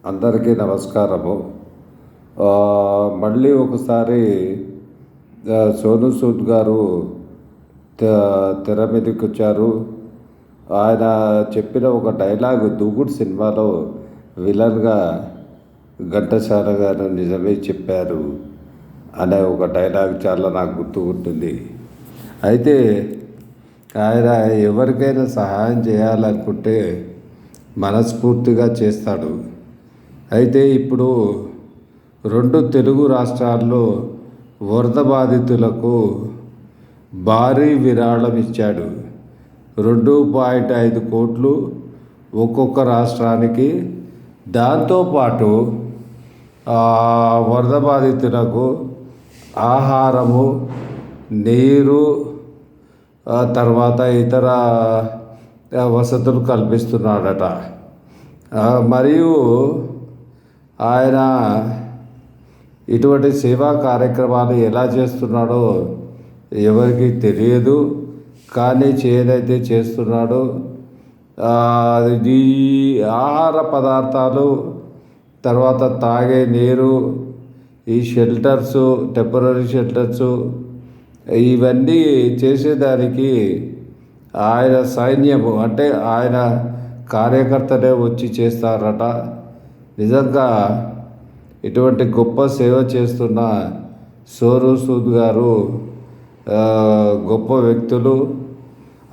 అందరికీ నమస్కారము. మళ్ళీ ఒకసారి సోనూ సూద్ గారు తెర మీదకి వచ్చారు. ఆయన చెప్పిన ఒక డైలాగ్ దూకుడు సినిమాలో విలన్గా ఘంటసాల గారు నిజమే చెప్పారు అనే ఒక డైలాగ్ చాలా నాకు గుర్తుకుంటుంది. అయితే ఆయన ఎవరికైనా సహాయం చేయాలనుకుంటే మనస్ఫూర్తిగా చేస్తాడు. అయితే ఇప్పుడు 2 తెలుగు రాష్ట్రాల్లో వరద బాధితులకు భారీ విరాళం ఇచ్చాడు. 2.5 కోట్లు ఒక్కొక్క రాష్ట్రానికి. దాంతోపాటు వరద బాధితులకు ఆహారము, నీరు, తర్వాత ఇతర వసతులు కల్పిస్తున్నాడట. మరియు ఆయన ఇటువంటి సేవా కార్యక్రమాలు ఎలా చేస్తున్నాడో ఎవరికి తెలియదు, కానీ ఏదైతే చేస్తున్నాడో ఈ ఆహార పదార్థాలు, తర్వాత తాగే నీరు, ఈ షెల్టర్సు, టెంపరరీ షెల్టర్సు, ఇవన్నీ చేసేదానికి ఆయన సైన్యము అంటే ఆయన కార్యకర్తలే వచ్చి చేస్తారట. నిజంగా ఇటువంటి గొప్ప సేవ చేస్తున్న సోనూ సూద్ గారు గొప్ప వ్యక్తులు.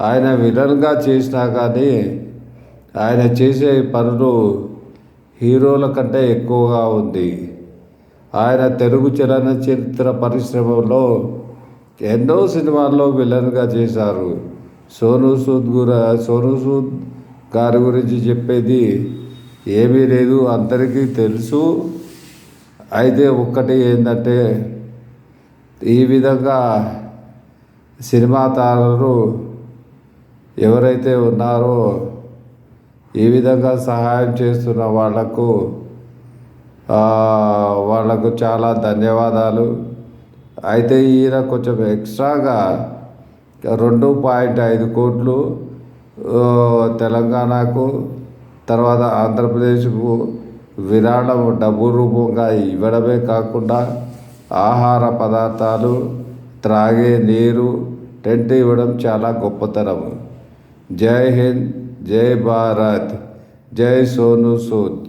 ఆయన విలన్గా చేసినా కానీ ఆయన చేసే పనులు హీరోల కంటే ఎక్కువగా ఉంది. ఆయన తెలుగు చలనచిత్ర పరిశ్రమలో ఎన్నో సినిమాల్లో విలన్గా చేశారు. సోనూ సూద్ గారి గురించి చెప్పేది ఏమీ లేదు, అందరికీ తెలుసు. అయితే ఒక్కటి ఏంటంటే, ఈ విధంగా సినిమా తారలు ఎవరైతే ఉన్నారో ఈ విధంగా సహాయం చేస్తున్న వాళ్లకు చాలా ధన్యవాదాలు. అయితే ఈయన కొంచెం ఎక్స్ట్రాగా 2.5 కోట్లు తెలంగాణకు, తర్వాత ఆంధ్రప్రదేశ్కు విరాళం డబ్బు రూపంగా ఇవ్వడమే కాకుండా ఆహార పదార్థాలు, త్రాగే నీరు, టెంట్ ఇవ్వడం చాలా గొప్పతనం. జై హింద్, జై భారత్, జై సోనూ సూద్.